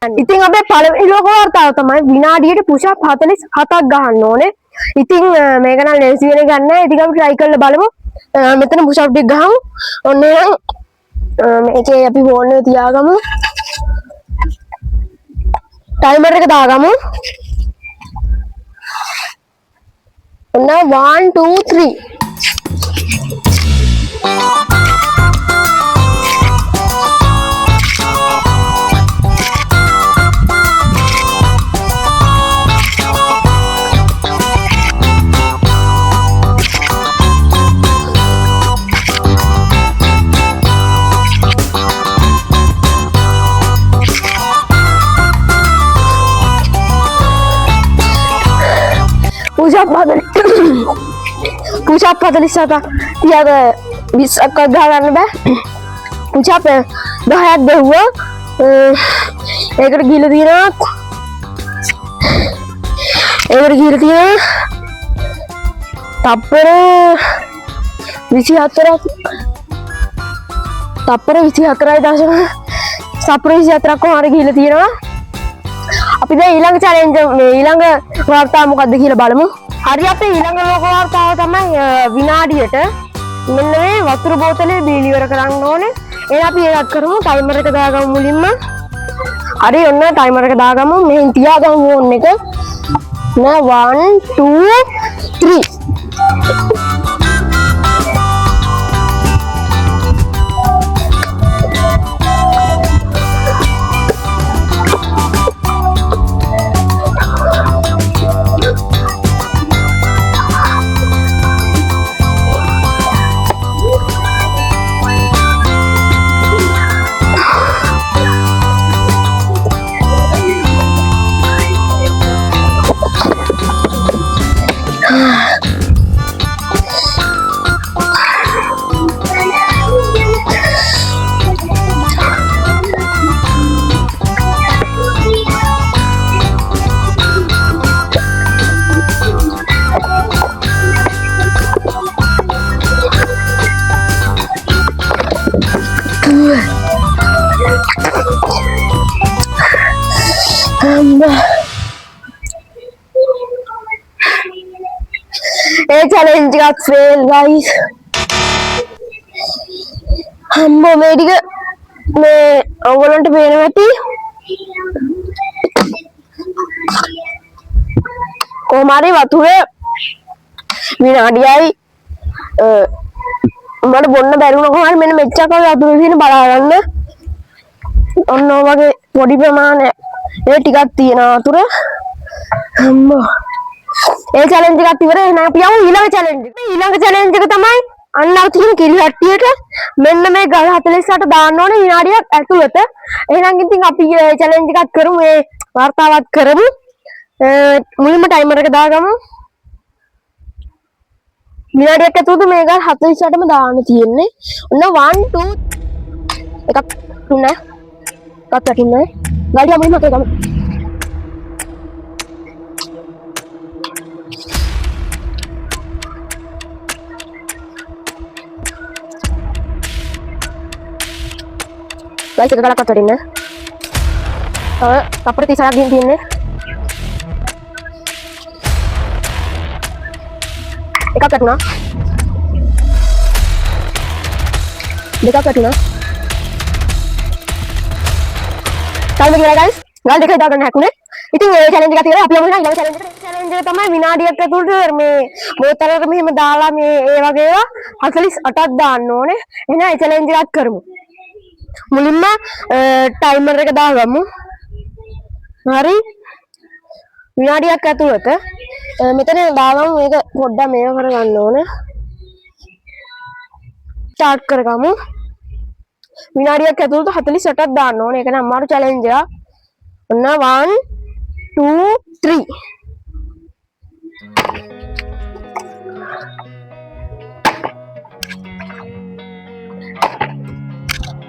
ඉතින් අපේ පළවෙනි ලෝක වාර්තාව තමයි විනාඩියට පුෂ් අප් 47ක් ගහන්න ඕනේ. ඉතින් මේක නම් ලේසි වෙන ගන්න නැහැ. ඉතින් අපි try කරලා බලමු. මෙතන පුෂ් අප් ටික ගහමු. ඔන්න එහෙනම් මේකේ අපි ෆෝන් එක තියාගමු. ටයිමර් එක දාගමු. ඔන්න 1 2 3 push up 47 තියාග 20ක් ගහ ගන්න බෑ. push up 10ක් දෙවුවා. ඒකට ගිහලා තියෙනවා. තප්පර 24ක්. තප්පර 24ක් කොහොමද ගිහලා තියෙනවා. අපි දැන් ඊළඟ චැලෙන්ජ් මේ ඊළඟ වාර්තාව මොකක්ද කියලා බලමු. හරි අපේ ඊළඟ ලෝක වාර්තාව තමයි විනාඩියට මෙන්න මේ වතුර බෝතලේ බීලි ඉවර කරන්න ඕනේ. එහෙනම් අපි ඒකත් කරමු. ටයිමර් එක දාගමු මුලින්ම. හරි ඔන්න ටයිමර් එක දාගමු. මෙහෙන් තියාගමු ෆෝන් එක. 1 2 3 challenge got fail guys. हमको मेरी का मैं ओवरलोड पे रहने वाली को हमारी बात हुए विनाडी आई हमारे बोलने बैठूं ना हमारे मैंने मेच्चा का बात हुई थी ना बड़ा रंग और नोवा के बॉडी पे माने ये टिकाती है ना तुरे हमको ඒ චැලෙන්ජ් එකත් ඉවරයි. එහෙනම් අපි යමු ඊළඟ චැලෙන්ජ් එකට. ඊළඟ චැලෙන්ජ් එක තමයි අන්න තියෙන කිරි හට්ටියට මෙන්න මේ ගල් 48 දාන්න ඕනේ විනාඩියක් ඇතුළත. එහෙනම් ඉතින් අපි චැලෙන්ජ් එකක් කරමු. මේ වාර්තාවත් කරමු. මුලින්ම ටයිමර් එක දාගමු. විනාඩියක් ඇතුළත මේ ගල් 48ම දාන්න තියෙන්නේ. ඔන්න 1 2 එකක් තුනක් වැටුනේ. ගාඩිය මුලින්ම කරගමු. guys එක ගලක් අතරින් තව තප්පර 36ක් ගින් තියෙන්නේ. එකක් වැටුණා. දෙකක් වැටුණා. ටයිමර් එක guys ගල් දෙකයි දාගන්න හැකුනේ. ඉතින් මේ චැලෙන්ජ් එක තියෙනවා. අපි යමු ඊළඟ චැලෙන්ජ් එකට. චැලෙන්ජ් එක තමයි විනාඩියක් ඇතුළත මේ බෝතලෙට මෙහෙම දාලා මේ ඒ වගේ ඒවා 48ක් දාන්න ඕනේ. එහෙනම් ඒ චැලෙන්ජ් එකත් කරමු. මුලින්ම ටයිමර් එක දාගමු. හරි විනාඩියක් ඇතුළත මෙතන දාගමු. මේක පොඩ්ඩක් මේව කරගන්න ඕනේ. ස්ටාර්ට් කරගමු. විනාඩියක් ඇතුළත 48ක් දාන්න ඕනේ. ඒක නම් අමාරු චැලෙන්ජ් එකක්. ඔන්න 1 2 3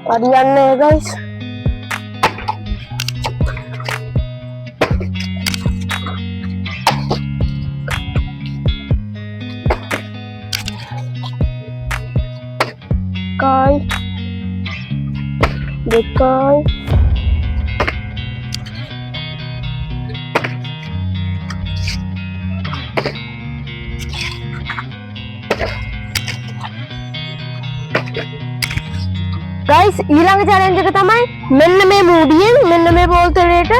hariannya ya guys. Dekai guys ඊළඟ චැලෙන්ජ් එක තමයි මෙන්න මේ මූඩියෙන් මෙන්න මේ බෝතලයට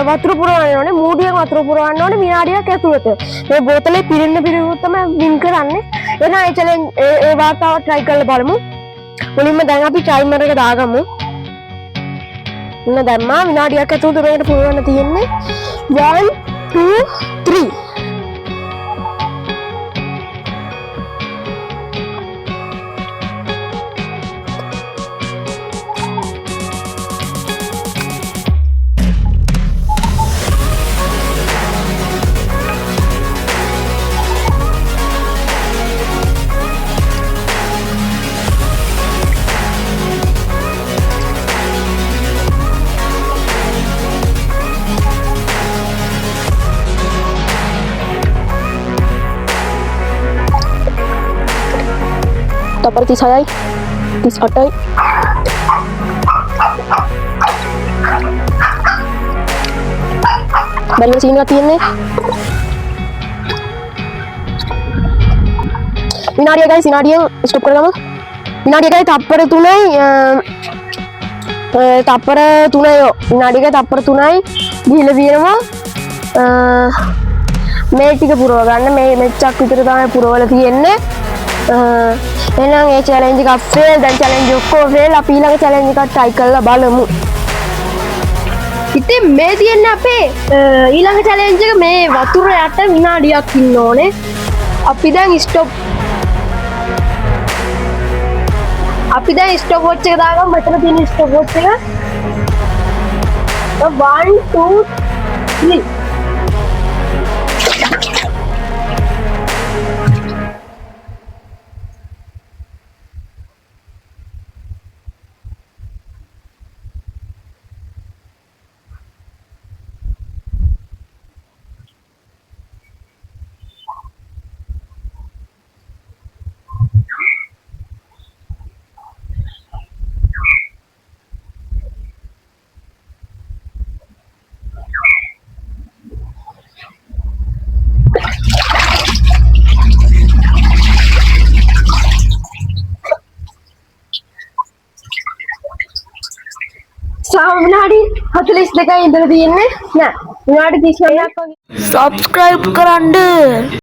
වතුර පුරවන්න ඕනේ. මූඩියෙන් වතුර පුරවන්න ඕනේ විනාඩියක් ඇතුළත. මේ බෝතලේ පිරෙන්න තමයි වින් කරන්නේ. එහෙනම් ඒ චැලෙන්ජ් ඒ වාර්තාව try කරලා බලමු. මුලින්ම දැන් අපි ටයිමර් එක දාගමු. දැම්මා විනාඩියක් ඇතුළත මේකට පුරවන්න තියෙන්නේ 1 2 3 තපර 36යි 38යි බැලුව සීන් එකක් තියෙන්නේ විනාඩිය ගයිස් විනාඩියෙන් ස්ටොප් කරගමු විනාඩියකයි තප්පර 3යි තප්පර 3යි විනාඩියකයි තප්පර 3යි ගිහිල්ලා තියෙනවා මේ ටික පුරව ගන්න මේ මෙච්චක් විතර තමයි පුරවලා තියෙන්නේ එහෙනම් ඒ චැලෙන්ජ් එක ෆේල් දැන් චැලෙන්ජ් ඔක්කොම ෆේල් අපි ඊළඟ චැලෙන්ජ් එකක් try කරලා බලමු ඉතින් මේ තියෙන්නේ අපේ ඊළඟ චැලෙන්ජ් එක මේ වතුර යට විනාඩියක් ඉන්න ඕනේ අපි දැන් ස්ටොප් වොච් එක දාගමු මෙතන තියෙන ස්ටොප් වොච් එක 1 2 3 විනාඩි 42යි ඉඳලා තියෙන්නේ නෑ විනාඩි 39ක් වගේ subscribe කරන්න